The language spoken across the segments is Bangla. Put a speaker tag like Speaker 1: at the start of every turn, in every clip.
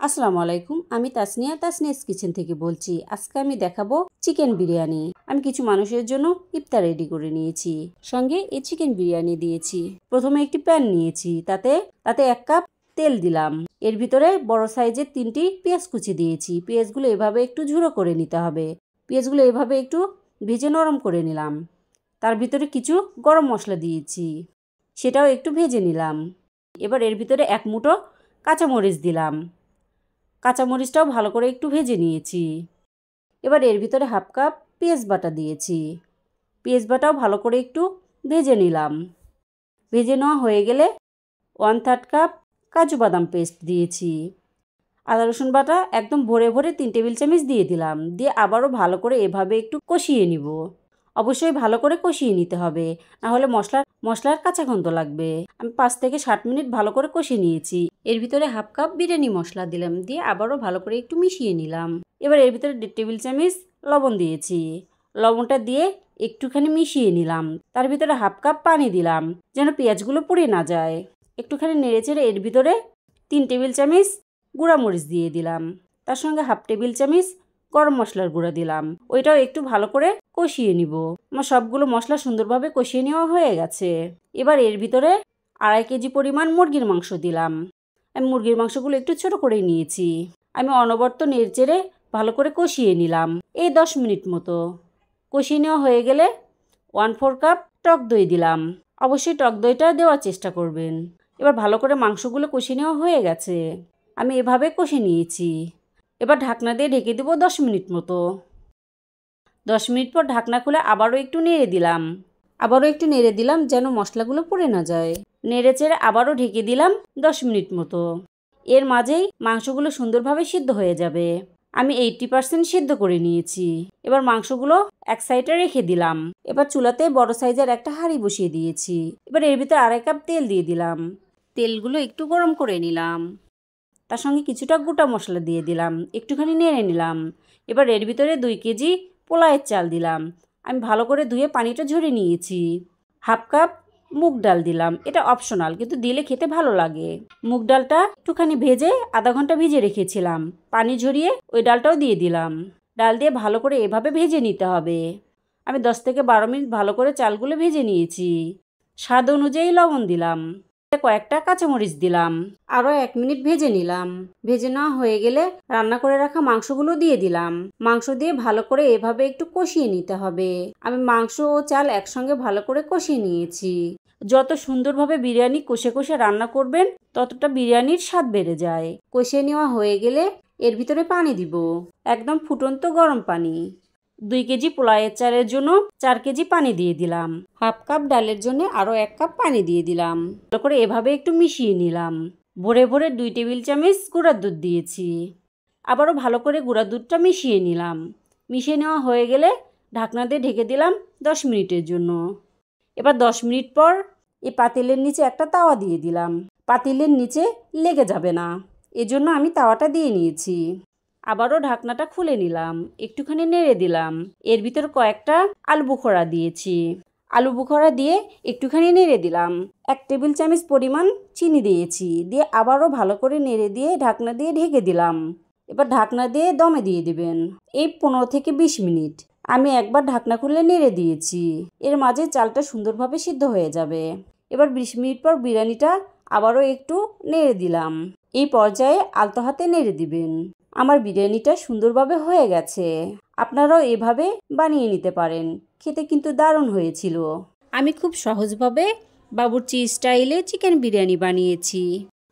Speaker 1: আসসালামু আলাইকুম, আমি তাসনিয়াস কিচেন থেকে বলছি। আজকে আমি দেখাবো চিকেন বিরিয়ানি। আমি কিছু মানুষের জন্য ইফতার রেডি করে নিয়েছি, সঙ্গে এই চিকেন বিরিয়ানি দিয়েছি। প্রথমে একটি প্যান নিয়েছি, তাতে 1 কাপ তেল দিলাম। এর ভিতরে বড় সাইজের 3টি পেঁয়াজ কুচি দিয়েছি। পেঁয়াজগুলো এভাবে একটু ঝুড়ো করে নিতে হবে। পেঁয়াজগুলো এভাবে একটু ভেজে নরম করে নিলাম। তার ভিতরে কিছু গরম মশলা দিয়েছি, সেটাও একটু ভেজে নিলাম। এবার এর ভিতরে 1 মুঠো কাঁচামরিচ দিলাম। কাঁচামরিচটাও ভালো করে একটু ভেজে নিয়েছি। এবার এর ভিতরে 1/2 কাপ পেঁয়াজ বাটা দিয়েছি। পেঁয়াজ বাটাও ভালো করে একটু ভেজে নিলাম। ভেজে নেওয়া হয়ে গেলে 1/3 কাপ কাজু বাদাম পেস্ট দিয়েছি। আদা রসুন বাটা একদম ভরে 3 টেবিল চামচ দিয়ে দিলাম। দিয়ে আবারও ভালো করে এভাবে একটু কষিয়ে নিব। অবশ্যই ভালো করে কষিয়ে নিতে হবে, না হলে মশলার কাঁচা গন্ধ লাগবে। আমি 5 থেকে 7 মিনিট ভালো করে কষিয়ে নিয়েছি। এর ভিতরে 1/2 কাপ বিরিয়ানি মশলা দিলাম, দিয়ে আবারও ভালো করে একটু মিশিয়ে নিলাম। এবার এর ভিতরে 1.5 টেবিল চামচ লবণ দিয়েছি। লবণটা দিয়ে একটুখানি মিশিয়ে নিলাম। তার ভিতরে 1/2 কাপ পানি দিলাম, যেন পেঁয়াজগুলো পুড়ে না যায়। একটুখানি নেড়েচেড়ে এর ভিতরে 3 টেবিল চামচ গুঁড়া মরিচ দিয়ে দিলাম। তার সঙ্গে 1/2 টেবিল চামচ গরম মশলার গুঁড়া দিলাম। ওইটাও একটু ভালো করে কষিয়ে নিব। আমার সবগুলো মশলা সুন্দরভাবে কষিয়ে নেওয়া হয়ে গেছে। এবার এর ভিতরে 2.5 কেজি পরিমাণ মুরগির মাংস দিলাম। আমি মুরগির মাংসগুলো একটু ছোট করে নিয়েছি। আমি অনবরত নেড়েচেড়ে ভালো করে কষিয়ে নিলাম। এই 10 মিনিট মতো কষিয়ে নেওয়া হয়ে গেলে 1/4 কাপ টক দই দিলাম। অবশ্যই টক দইটা দেওয়ার চেষ্টা করবেন। এবার ভালো করে মাংসগুলো কষিয়ে নেওয়া হয়ে গেছে। আমি এভাবে কষিয়ে নিয়েছি। এবার ঢাকনা দিয়ে ঢেকে দেব 10 মিনিট মতো। 10 মিনিট পর ঢাকনা খুলে আবারও একটু নেড়ে দিলাম যেন মশলাগুলো পুড়ে না যায়। নেড়ে চেড়ে আবারও ঢেকে দিলাম 10 মিনিট মতো। এর মাঝেই মাংসগুলো সুন্দরভাবে সিদ্ধ হয়ে যাবে। আমি 80% সিদ্ধ করে নিয়েছি। এবার মাংসগুলো এক সাইডে রেখে দিলাম। এবার চুলাতে বড় সাইজের একটা হাঁড়ি বসিয়ে দিয়েছি। এবার এর ভিতরে 2.5 কাপ তেল দিয়ে দিলাম। তেলগুলো একটু গরম করে নিলাম। তার সঙ্গে কিছুটা গোটা মশলা দিয়ে দিলাম, একটুখানি নেড়ে নিলাম। এবার এর ভিতরে 2 কেজি পোলাওয়ের চাল দিলাম। আমি ভালো করে ধুয়ে পানিটা ঝরিয়ে নিয়েছি। 1/2 কাপ মুগ ডাল দিলাম। এটা অপশনাল, কিন্তু দিলে খেতে ভালো লাগে। মুগ ডালটা একটুখানি ভেজে আধা ঘন্টা ভিজে রেখেছিলাম। পানি ঝরিয়ে ওই ডালটাও দিয়ে দিলাম। ডাল দিয়ে ভালো করে এভাবে ভেজে নিতে হবে। আমি 10 থেকে 12 মিনিট ভালো করে চালগুলো ভেজে নিয়েছি। স্বাদ অনুযায়ী লবণ দিলাম। কয়েকটা কাঁচামরিচ দিলাম। আরও 1 মিনিট ভেজে নিলাম। ভেজে নেওয়া হয়ে গেলে রান্না করে রাখা মাংসগুলো দিয়ে দিলাম। মাংস দিয়ে ভালো করে এভাবে একটু কষিয়ে নিতে হবে। আমি মাংস ও চাল একসঙ্গে ভালো করে কষিয়ে নিয়েছি। যত সুন্দরভাবে বিরিয়ানি কষে কষে রান্না করবেন, ততটা বিরিয়ানির স্বাদ বেড়ে যায়। কষিয়ে নেওয়া হয়ে গেলে এর ভিতরে পানি দিব, একদম ফুটন্ত গরম পানি। 2 কেজি পোলাওয়ের চালের জন্য 4 কেজি পানি দিয়ে দিলাম। 1/2 কাপ ডালের জন্য আরও 1 কাপ পানি দিয়ে দিলাম। ভালো করে এভাবে একটু মিশিয়ে নিলাম। ভরে 2 টেবিল চামচ গুঁড়ার দুধ দিয়েছি। আবারও ভালো করে গুঁড়ার দুধটা মিশিয়ে নিলাম। মিশিয়ে নেওয়া হয়ে গেলে ঢাকনা দিয়ে ঢেকে দিলাম 10 মিনিটের জন্য। এবার 10 মিনিট পর এই পাতিলের নিচে একটা তাওয়া দিয়ে দিলাম। পাতিলের নিচে লেগে যাবে না, এজন্য আমি তাওয়াটা দিয়ে নিয়েছি। আবারও ঢাকনাটা খুলে নিলাম, একটুখানি নেড়ে দিলাম। এর ভিতর কয়েকটা আলু বুখরা দিয়েছি। আলু বুখরা দিয়ে একটুখানি নেড়ে দিলাম। 1 টেবিল চামচ পরিমাণ চিনি দিয়েছি। দিয়ে আবারও ভালো করে নেড়ে দিয়ে ঢাকনা দিয়ে ঢেকে দিলাম। এবার ঢাকনা দিয়ে দমে দিয়ে দিবেন এই 15 থেকে 20 মিনিট। আমি একবার ঢাকনা খুলে নেড়ে দিয়েছি। এর মাঝে চালটা সুন্দরভাবে সিদ্ধ হয়ে যাবে। এবার 20 মিনিট পর বিরিয়ানিটা আবারও একটু নেড়ে দিলাম। এই পর্যায়ে আলতো হাতে নেড়ে দিবেন। আমার বিরিয়ানিটা সুন্দরভাবে হয়ে গেছে। আপনারাও এভাবে বানিয়ে নিতে পারেন। খেতে কিন্তু দারুণ হয়েছিল। আমি খুব সহজভাবে বাবুর্চি স্টাইলে চিকেন বিরিয়ানি বানিয়েছি।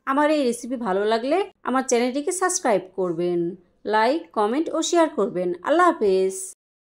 Speaker 1: আমার এই রেসিপি ভালো লাগলে আমার চ্যানেলটিকে সাবস্ক্রাইব করবেন, লাইক, কমেন্ট ও শেয়ার করবেন। আল্লাহ হাফেজ।